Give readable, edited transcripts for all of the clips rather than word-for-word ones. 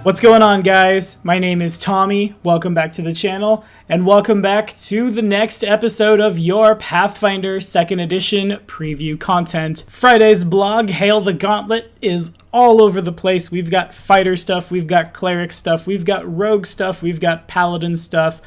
What's going on, guys? My name is Tommy. Welcome back to the channel, and welcome back to the next episode of your Pathfinder 2nd Edition preview content. Friday's blog, Hail the Gauntlet, is all over the place. We've got fighter stuff, we've got cleric stuff, we've got rogue stuff, we've got paladin stuff,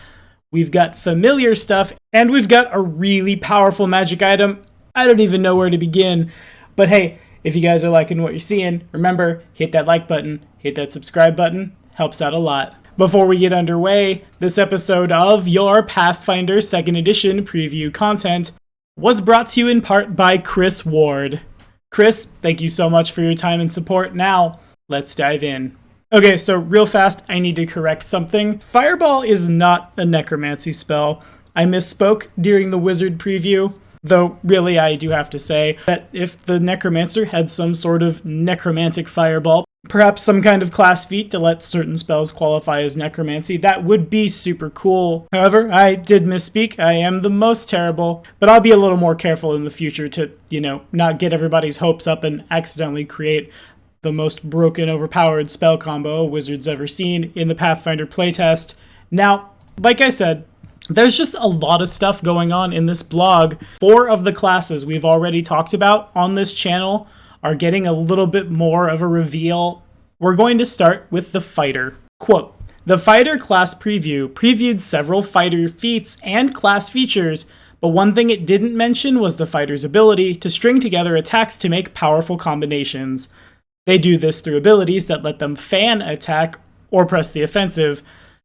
we've got familiar stuff, and we've got a really powerful magic item. I don't even know where to begin, but hey, if you guys are liking what you're seeing, remember, hit that like button, hit that subscribe button, helps out a lot. Before we get underway, this episode of your Pathfinder 2nd Edition preview content was brought to you in part by Chris Ward. Chris, thank you so much for your time and support. Now, let's dive in. Okay, so real fast, I need to correct something. Fireball is not a necromancy spell. I misspoke during the wizard preview. Though, really, I do have to say that if the Necromancer had some sort of necromantic fireball, perhaps some kind of class feat to let certain spells qualify as necromancy, that would be super cool. However, I did misspeak. I am the most terrible, but I'll be a little more careful in the future to, not get everybody's hopes up and accidentally create the most broken, overpowered spell combo a wizard's ever seen in the Pathfinder playtest. Now, like I said, there's just a lot of stuff going on in this blog. 4 of the classes we've already talked about on this channel are getting a little bit more of a reveal. We're going to start with the Fighter. Quote, "The Fighter class previewed several fighter feats and class features, but one thing it didn't mention was the fighter's ability to string together attacks to make powerful combinations. They do this through abilities that let them fan attack or press the offensive.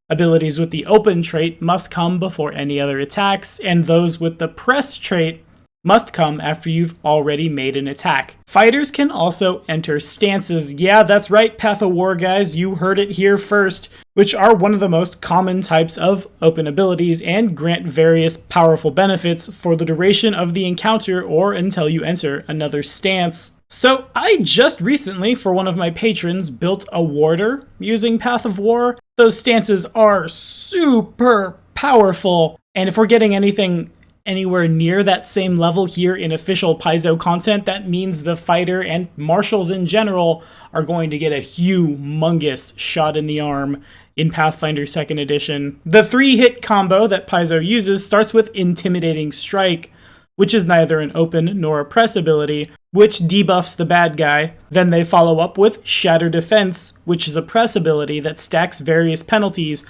Abilities with the open trait must come before any other attacks, and those with the press trait must come after you've already made an attack. Fighters can also enter stances." Yeah, that's right, Path of War guys, you heard it here first, which are one of the most common types of open abilities and grant various powerful benefits for the duration of the encounter or until you enter another stance. So I just recently, for one of my patrons, built a warder using Path of War. Those stances are super powerful, and if we're getting anything anywhere near that same level here in official Paizo content, that means the fighter and marshals in general are going to get a humongous shot in the arm in Pathfinder 2nd Edition. The 3-hit combo that Paizo uses starts with Intimidating Strike, which is neither an open nor a press ability, which debuffs the bad guy. Then they follow up with Shatter Defense, which is a press ability that stacks various penalties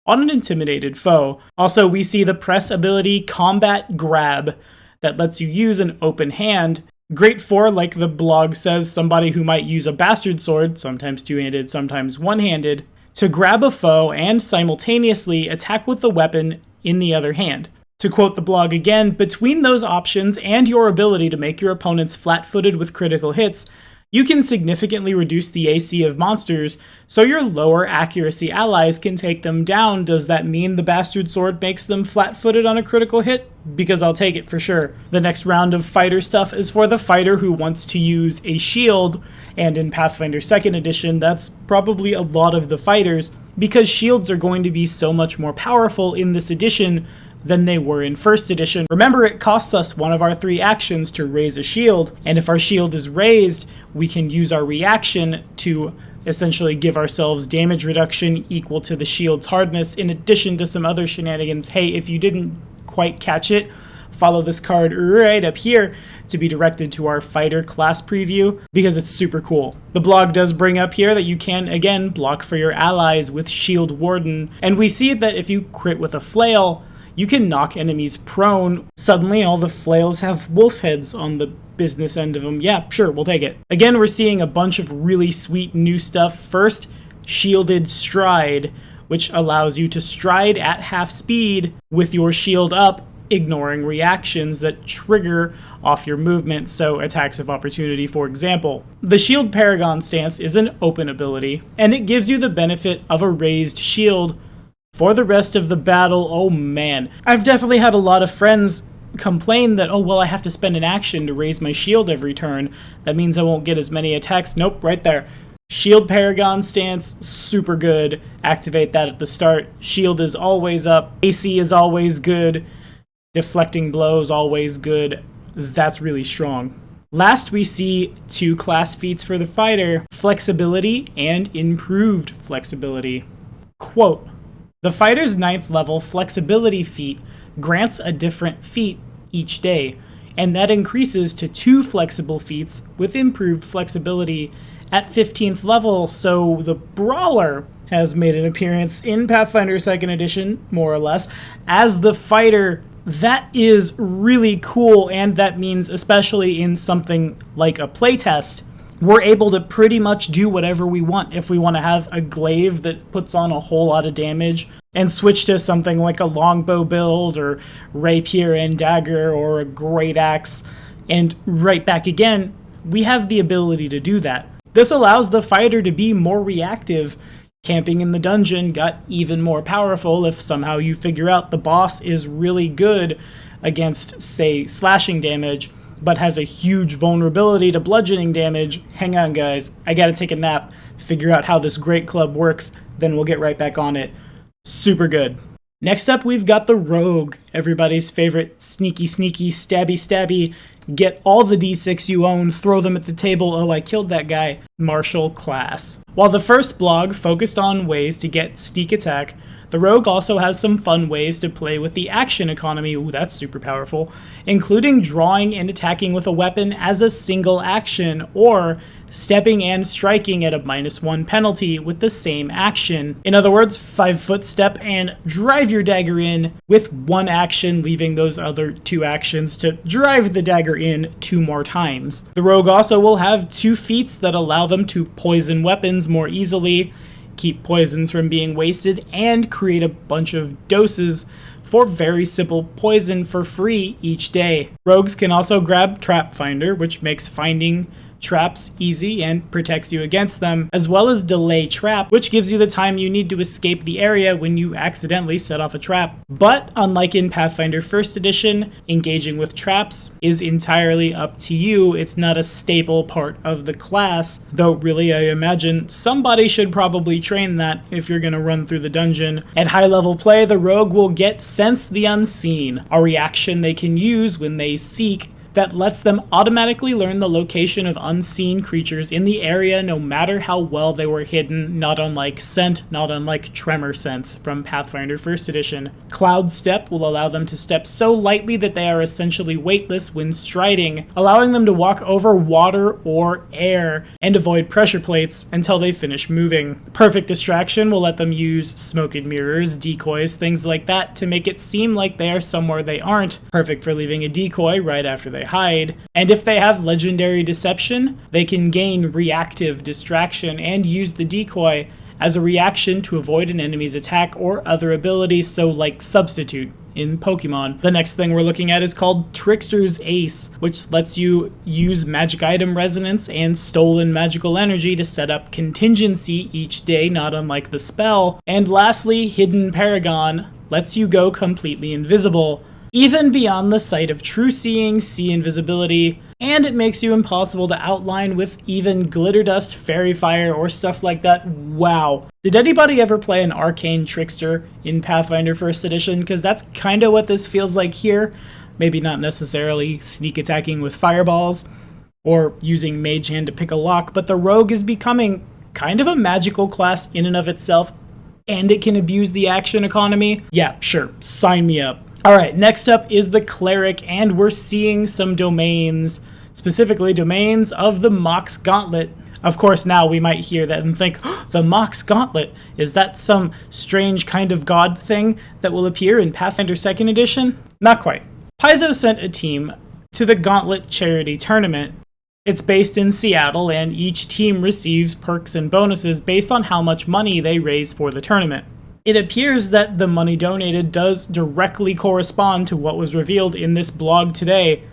on an intimidated foe. Also, we see the press ability Combat Grab that lets you use an open hand. Great for, like the blog says, somebody who might use a bastard sword, sometimes two-handed, sometimes one-handed, to grab a foe and simultaneously attack with the weapon in the other hand. To quote the blog again, "Between those options and your ability to make your opponents flat-footed with critical hits, you can significantly reduce the AC of monsters, so your lower accuracy allies can take them down." Does that mean the bastard sword makes them flat-footed on a critical hit? Because I'll take it for sure. The next round of fighter stuff is for the fighter who wants to use a shield, and in Pathfinder 2nd Edition, that's probably a lot of the fighters, because shields are going to be so much more powerful in this edition than they were in 1st Edition. Remember, it costs us one of our 3 actions to raise a shield, and if our shield is raised, we can use our reaction to essentially give ourselves damage reduction equal to the shield's hardness, in addition to some other shenanigans. Hey, if you didn't quite catch it, follow this card right up here to be directed to our fighter class preview, because it's super cool. The blog does bring up here that you can, again, block for your allies with Shield Warden, and we see that if you crit with a flail, you can knock enemies prone. Suddenly, all the flails have wolf heads on the business end of them. Yeah, sure, we'll take it. Again, we're seeing a bunch of really sweet new stuff. First, Shielded Stride, which allows you to stride at half speed with your shield up, ignoring reactions that trigger off your movement, so attacks of opportunity, for example. The Shield Paragon stance is an open ability, and it gives you the benefit of a raised shield for the rest of the battle. Oh man, I've definitely had a lot of friends complain that, oh well, I have to spend an action to raise my shield every turn. That means I won't get as many attacks. Nope, right there. Shield Paragon stance, super good. Activate that at the start. Shield is always up. AC is always good. Deflecting blows, always good. That's really strong. Last, we see 2 class feats for the fighter, flexibility and improved flexibility. Quote, the fighter's 9th level flexibility feat grants a different feat each day, and that increases to 2 flexible feats with improved flexibility at 15th level, so the Brawler has made an appearance in Pathfinder 2nd Edition, more or less, as the fighter. That is really cool, and that means, especially in something like a playtest, we're able to pretty much do whatever we want. If we want to have a glaive that puts on a whole lot of damage and switch to something like a longbow build or rapier and dagger or a great axe and right back again, we have the ability to do that. This allows the fighter to be more reactive. Camping in the dungeon got even more powerful if somehow you figure out the boss is really good against, say, slashing damage, but has a huge vulnerability to bludgeoning damage. Hang on, guys. I gotta take a nap, figure out how this great club works, then we'll get right back on it. Super good. Next up, we've got the Rogue, everybody's favorite sneaky, stabby, get all the d6 you own, throw them at the table, oh I killed that guy, martial class. While the first blog focused on ways to get sneak attack, the Rogue also has some fun ways to play with the action economy, ooh that's super powerful, including drawing and attacking with a weapon as a single action, or stepping and striking at a -1 penalty with the same action. In other words, 5-foot step and drive your dagger in with 1 action, leaving those other 2 actions to drive the dagger in 2 more times. The Rogue also will have 2 feats that allow them to poison weapons more easily, keep poisons from being wasted, and create a bunch of doses for very simple poison for free each day. Rogues can also grab Trap Finder, which makes finding traps easy and protects you against them, as well as Delay Trap, which gives you the time you need to escape the area when you accidentally set off a trap. But unlike in Pathfinder 1st Edition, engaging with traps is entirely up to you. It's not a staple part of the class, though really I imagine somebody should probably train that if you're gonna run through the dungeon. At high level play, the Rogue will get Sense the Unseen, a reaction they can use when they seek that lets them automatically learn the location of unseen creatures in the area no matter how well they were hidden, not unlike Scent, not unlike Tremor Sense from Pathfinder 1st Edition. Cloud Step will allow them to step so lightly that they are essentially weightless when striding, allowing them to walk over water or air and avoid pressure plates until they finish moving. Perfect Distraction will let them use smoke and mirrors, decoys, things like that to make it seem like they are somewhere they aren't, perfect for leaving a decoy right after they hide. And if they have Legendary Deception, they can gain Reactive Distraction and use the decoy as a reaction to avoid an enemy's attack or other abilities, so like Substitute in Pokemon. The next thing we're looking at is called Trickster's Ace, which lets you use magic item resonance and stolen magical energy to set up contingency each day, not unlike the spell. And lastly, Hidden Paragon lets you go completely invisible, even beyond the sight of true seeing, see invisibility, and it makes you impossible to outline with even glitter dust, fairy fire, or stuff like that. Wow. Did anybody ever play an arcane trickster in Pathfinder 1st Edition? Because that's kind of what this feels like here. Maybe not necessarily sneak attacking with fireballs, or using Mage Hand to pick a lock, but the Rogue is becoming kind of a magical class in and of itself, and it can abuse the action economy. Yeah, sure, sign me up. Alright, next up is the Cleric, and we're seeing some domains, specifically domains of the Mox Gauntlet. Of course, now we might hear that and think, oh, the Mox Gauntlet, is that some strange kind of god thing that will appear in Pathfinder 2nd Edition? Not quite. Paizo sent a team to the Gauntlet Charity Tournament. It's based in Seattle, and each team receives perks and bonuses based on how much money they raise for the tournament. It appears that the money donated does directly correspond to what was revealed in this blog today.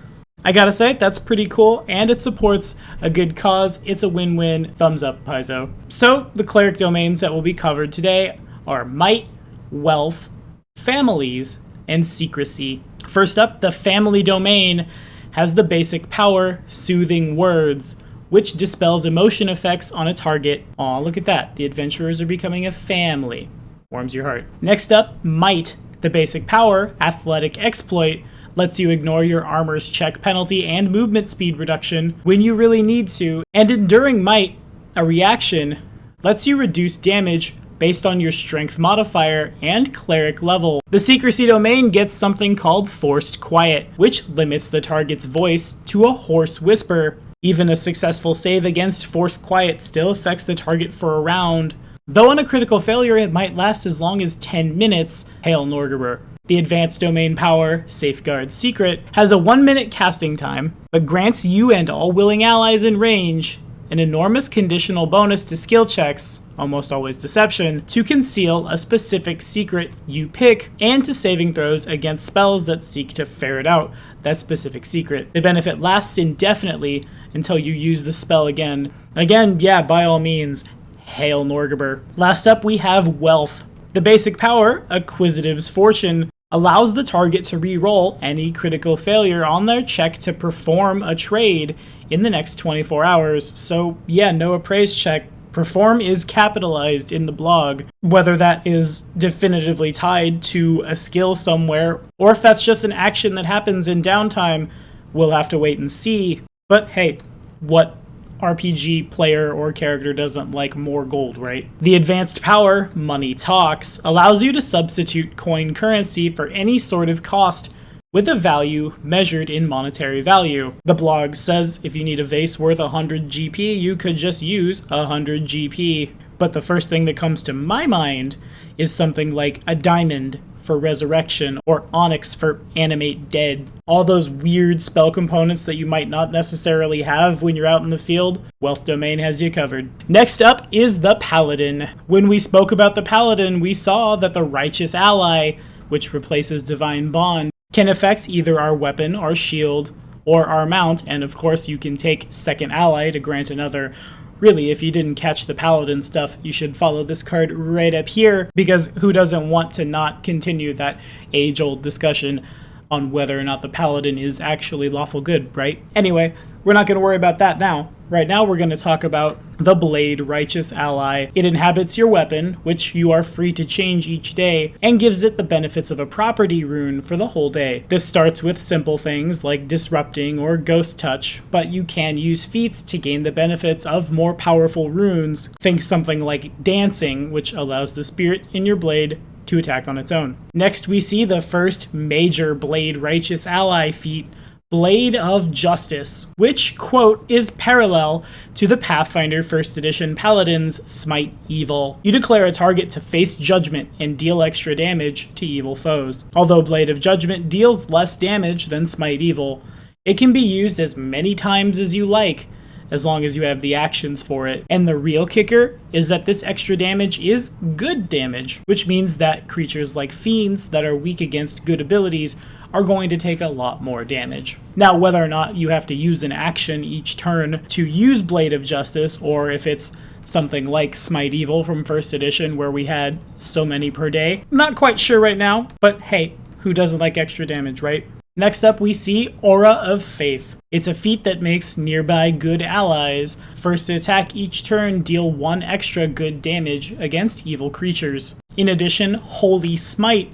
I gotta say, that's pretty cool, and it supports a good cause. It's a win-win. Thumbs up, Paizo. So, the Cleric domains that will be covered today are Might, Wealth, Families, and Secrecy. First up, the Family domain has the basic power, Soothing Words, which dispels emotion effects on a target. Aw, look at that. The adventurers are becoming a family. Warms your heart. Next up, Might, the basic power, Athletic Exploit, lets you ignore your armor's check penalty and movement speed reduction when you really need to, and Enduring Might, a reaction, lets you reduce damage based on your strength modifier and cleric level. The secrecy domain gets something called Forced Quiet, which limits the target's voice to a hoarse whisper. Even a successful save against Forced Quiet still affects the target for a round. Though on a critical failure it might last as long as 10 minutes, Hail Norgriber. The advanced domain power, Safeguard Secret, has a 1-minute casting time, but grants you and all willing allies in range an enormous conditional bonus to skill checks, almost always deception, to conceal a specific secret you pick, and to saving throws against spells that seek to ferret out that specific secret. The benefit lasts indefinitely until you use the spell again. Again, yeah, by all means, Hail Norgriber. Last up, we have Wealth. The basic power, Acquisitive's Fortune, allows the target to re-roll any critical failure on their check to perform a trade in the next 24 hours. So yeah, no appraise check. Perform is capitalized in the blog. Whether that is definitively tied to a skill somewhere, or if that's just an action that happens in downtime, we'll have to wait and see. But hey, what RPG player or character doesn't like more gold, right? The advanced power, Money Talks, allows you to substitute coin currency for any sort of cost with a value measured in monetary value. The blog says if you need a vase worth 100 GP, you could just use 100 GP. But the first thing that comes to my mind is something like a diamond for resurrection or onyx for animate dead. All those weird spell components that you might not necessarily have when you're out in the field, Wealth Domain has you covered. Next up is the Paladin. When we spoke about the Paladin, we saw that the Righteous Ally, which replaces Divine Bond, can affect either our weapon, our shield, or our mount, and of course you can take Second Ally to grant another. Really, if you didn't catch the Paladin stuff, you should follow this card right up here, because who doesn't want to not continue that age-old discussion on whether or not the Paladin is actually lawful good, right? Anyway, we're not going to worry about that now. Right now, we're going to talk about the Blade Righteous Ally. It inhabits your weapon, which you are free to change each day, and gives it the benefits of a property rune for the whole day. This starts with simple things like Disrupting or Ghost Touch, but you can use feats to gain the benefits of more powerful runes. Think something like Dancing, which allows the spirit in your blade to attack on its own. Next, we see the first major Blade Righteous Ally feat, Blade of Justice, which, quote, is parallel to the Pathfinder 1st Edition Paladin's Smite Evil. You declare a target to face judgment and deal extra damage to evil foes. Although Blade of Judgment deals less damage than Smite Evil, it can be used as many times as you like, as long as you have the actions for it. And the real kicker is that this extra damage is good damage, which means that creatures like fiends that are weak against good abilities are going to take a lot more damage. Now, whether or not you have to use an action each turn to use Blade of Justice, or if it's something like Smite Evil from 1st Edition where we had so many per day, I'm not quite sure right now, but hey, who doesn't like extra damage, right? Next up, we see Aura of Faith. It's a feat that makes nearby good allies first attack each turn deal 1 extra good damage against evil creatures. In addition, Holy Smite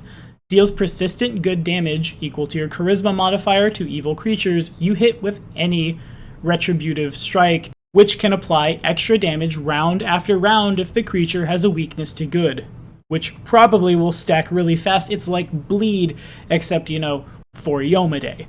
deals persistent good damage equal to your charisma modifier to evil creatures you hit with any retributive strike, which can apply extra damage round after round if the creature has a weakness to good, which probably will stack really fast. It's like Bleed, except, for Yomade.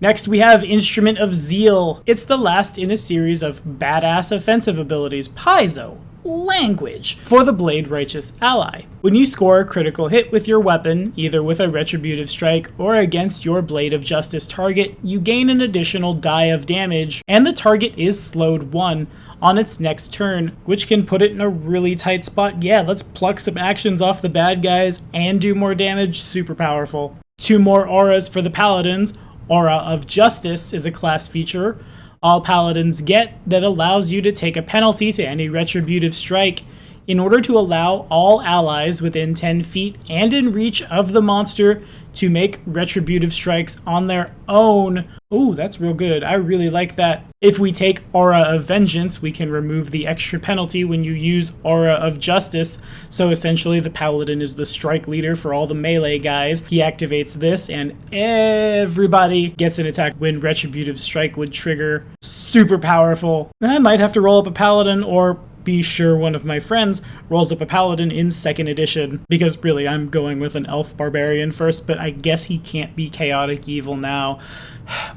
Next, we have Instrument of Zeal. It's the last in a series of badass offensive abilities, Paizo, language, for the Blade Righteous Ally. When you score a critical hit with your weapon, either with a retributive strike or against your Blade of Justice target, you gain an additional die of damage, and the target is slowed 1 on its next turn, which can put it in a really tight spot. Yeah, let's pluck some actions off the bad guys and do more damage. Super powerful. 2 more auras for the Paladins. Aura of Justice is a class feature all Paladins get that allows you to take a penalty to any retributive strike in order to allow all allies within 10 feet and in reach of the monster to make retributive strikes on their own. Ooh, that's real good. I really like that. If we take Aura of Vengeance, we can remove the extra penalty when you use Aura of Justice. So essentially the Paladin is the strike leader for all the melee guys. He activates this and everybody gets an attack when retributive strike would trigger. Super powerful. I might have to roll up a Paladin or be sure one of my friends rolls up a Paladin in 2nd edition, because really I'm going with an Elf Barbarian first, but I guess he can't be Chaotic Evil now.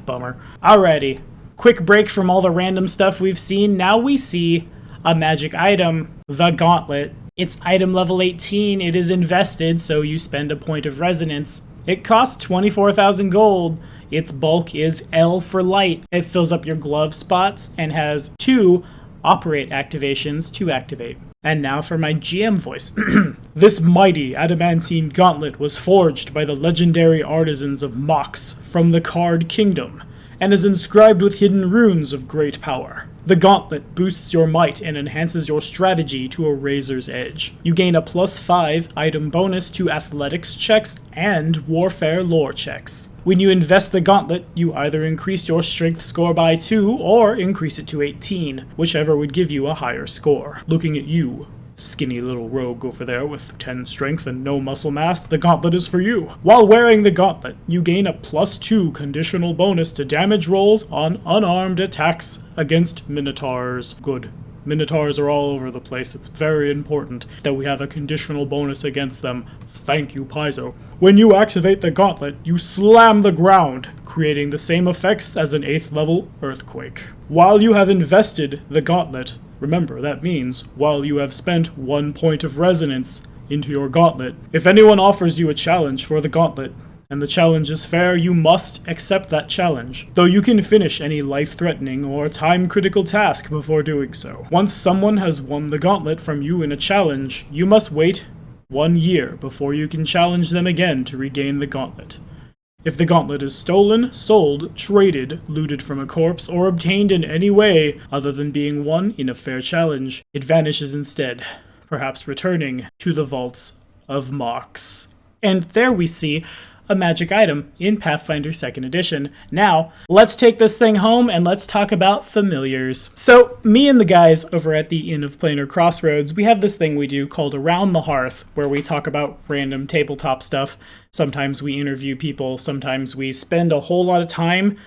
Bummer. Alrighty, quick break from all the random stuff we've seen. Now we see a magic item, the Gauntlet. It's item level 18, it is invested, so you spend a point of resonance. It costs 24,000 gold. Its bulk is L for light. It fills up your glove spots and has 2 operate activations to activate. And now for my GM voice. This mighty adamantine gauntlet was forged by the legendary artisans of Mox from the Card Kingdom, and is inscribed with hidden runes of great power. The gauntlet boosts your might and enhances your strategy to a razor's edge. You gain a +5 item bonus to athletics checks and warfare lore checks. When you invest the gauntlet, you either increase your strength score by 2 or increase it to 18, whichever would give you a higher score. Looking at you, skinny little rogue over there with 10 strength and no muscle mass, the gauntlet is for you. While wearing the gauntlet, you gain a +2 conditional bonus to damage rolls on unarmed attacks against minotaurs. Good. Minotaurs are all over the place. It's very important that we have a conditional bonus against them. Thank you, Paizo. When you activate the gauntlet, you slam the ground, creating the same effects as an 8th level earthquake. While you have invested the gauntlet, remember, that means while you have spent 1 point of resonance into your gauntlet, if anyone offers you a challenge for the gauntlet, and the challenge is fair, you must accept that challenge, though you can finish any life-threatening or time-critical task before doing so. Once someone has won the gauntlet from you in a challenge, you must wait 1 year before you can challenge them again to regain the gauntlet. If the gauntlet is stolen, sold, traded, looted from a corpse, or obtained in any way other than being won in a fair challenge, it vanishes instead, perhaps returning to the vaults of Mox. And there we see a magic item in Pathfinder 2nd edition. Now, let's take this thing home and let's talk about familiars. So, me and the guys over at the Inn of Planar Crossroads, we have this thing we do called Around the Hearth, where we talk about random tabletop stuff. Sometimes we interview people, sometimes we spend a whole lot of time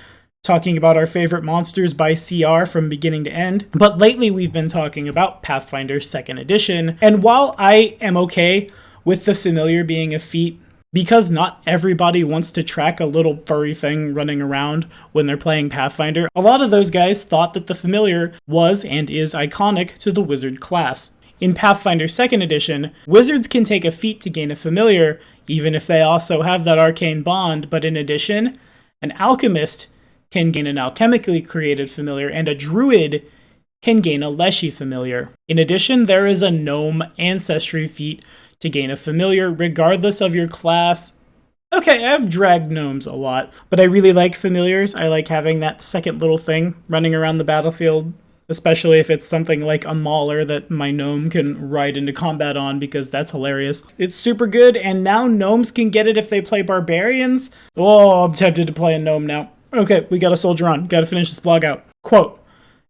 talking about our favorite monsters by CR from beginning to end. But lately we've been talking about Pathfinder 2nd edition, and while I am okay with the familiar being a feat, because not everybody wants to track a little furry thing running around when they're playing Pathfinder, a lot of those guys thought that the familiar was and is iconic to the wizard class. In Pathfinder 2nd edition, wizards can take a feat to gain a familiar, even if they also have that arcane bond, but in addition, an alchemist can gain an alchemically created familiar, and a druid can gain a Leshy familiar. In addition, there is a gnome ancestry feat to gain a familiar, regardless of your class. Okay, I've dragged gnomes a lot, but I really like familiars. I like having that second little thing running around the battlefield, especially if it's something like a mauler that my gnome can ride into combat on, because that's hilarious. It's super good, and now gnomes can get it if they play barbarians. Oh, I'm tempted to play a gnome now. Okay, we gotta soldier on. Gotta finish this blog out. Quote,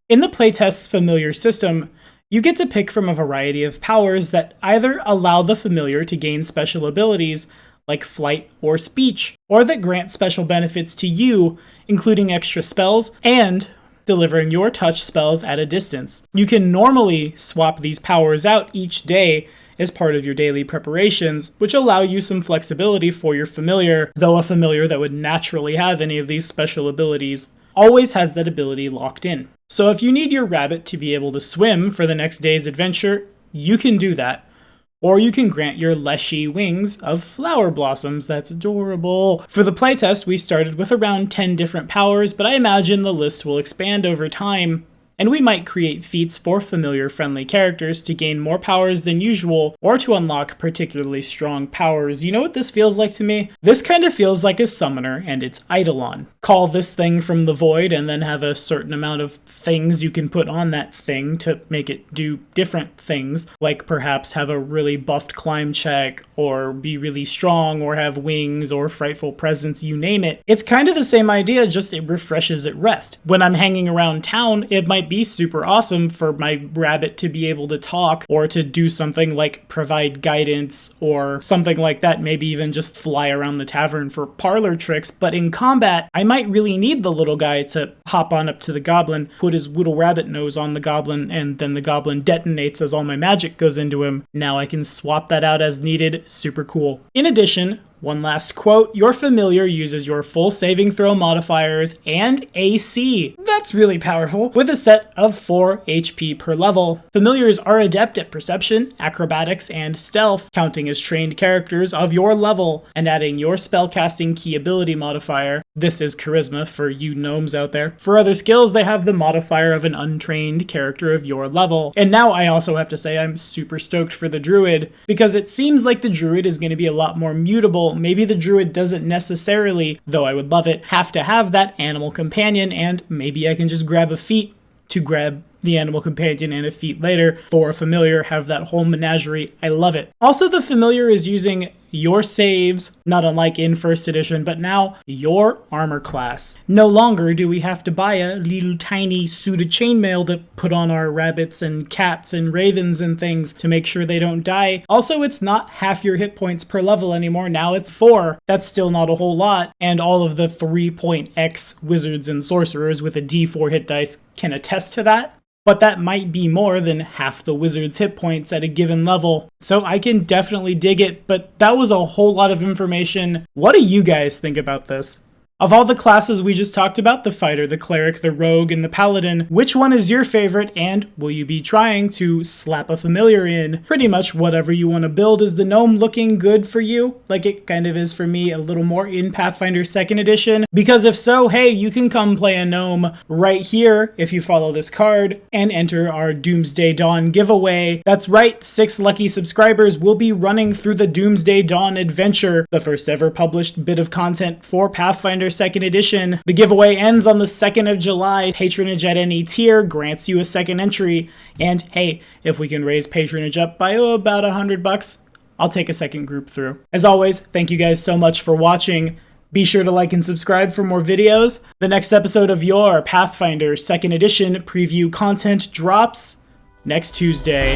in the playtest's familiar system, you get to pick from a variety of powers that either allow the familiar to gain special abilities, like flight or speech, or that grant special benefits to you, including extra spells, and delivering your touch spells at a distance. You can normally swap these powers out each day as part of your daily preparations, which allow you some flexibility for your familiar, though a familiar that would naturally have any of these special abilities always has that ability locked in. So if you need your rabbit to be able to swim for the next day's adventure, you can do that. Or you can grant your Leshy wings of flower blossoms. That's adorable. For the playtest, we started with around 10 different powers, but I imagine the list will expand over time and we might create feats for familiar-friendly characters to gain more powers than usual, or to unlock particularly strong powers. You know what this feels like to me? This kind of feels like a summoner and its Eidolon. Call this thing from the void and then have a certain amount of things you can put on that thing to make it do different things, like perhaps have a really buffed climb check, or be really strong, or have wings, or frightful presence, you name it. It's kind of the same idea, just it refreshes at rest. When I'm hanging around town, it might be super awesome for my rabbit to be able to talk, or to do something like provide guidance, or something like that, maybe even just fly around the tavern for parlor tricks, but in combat, I might really need the little guy to hop on up to the goblin, put his little rabbit nose on the goblin, and then the goblin detonates as all my magic goes into him. Now I can swap that out as needed. Super cool. In addition, one last quote, your familiar uses your full saving throw modifiers and AC. That's really powerful, with a set of 4 HP per level. Familiars are adept at perception, acrobatics, and stealth, counting as trained characters of your level, and adding your spellcasting key ability modifier. This is charisma for you gnomes out there. For other skills, they have the modifier of an untrained character of your level. And now I also have to say I'm super stoked for the druid, because it seems like the druid is going to be a lot more mutable. Maybe the druid doesn't necessarily, though I would love it, have to have that animal companion, and maybe I can just grab a feat to grab the animal companion and a feat later for a familiar, have that whole menagerie. I love it. Also, the familiar is using your saves, not unlike in first edition, but now your armor class. No longer do we have to buy a little tiny suit of chainmail to put on our rabbits and cats and ravens and things to make sure they don't die. Also, it's not half your hit points per level anymore. Now it's 4. That's still not a whole lot. And all of the 3.x wizards and sorcerers with a D4 hit dice can attest to that. But that might be more than half the wizard's hit points at a given level. So I can definitely dig it, but that was a whole lot of information. What do you guys think about this? Of all the classes we just talked about, the fighter, the cleric, the rogue, and the paladin, which one is your favorite, and will you be trying to slap a familiar in? Pretty much whatever you want to build. Is the gnome looking good for you? Like it kind of is for me, a little more in Pathfinder 2nd edition. Because if so, hey, you can come play a gnome right here if you follow this card and enter our Doomsday Dawn giveaway. That's right, 6 lucky subscribers will be running through the Doomsday Dawn adventure, the first ever published bit of content for Pathfinder 2nd edition. The giveaway ends on the 2nd of July. Patronage at any tier grants you a second entry. And hey, if we can raise patronage up by about $100, I'll take a second group through. As always, thank you guys so much for watching. Be sure to like and subscribe for more videos. The next episode of your Pathfinder 2nd edition preview content drops next Tuesday.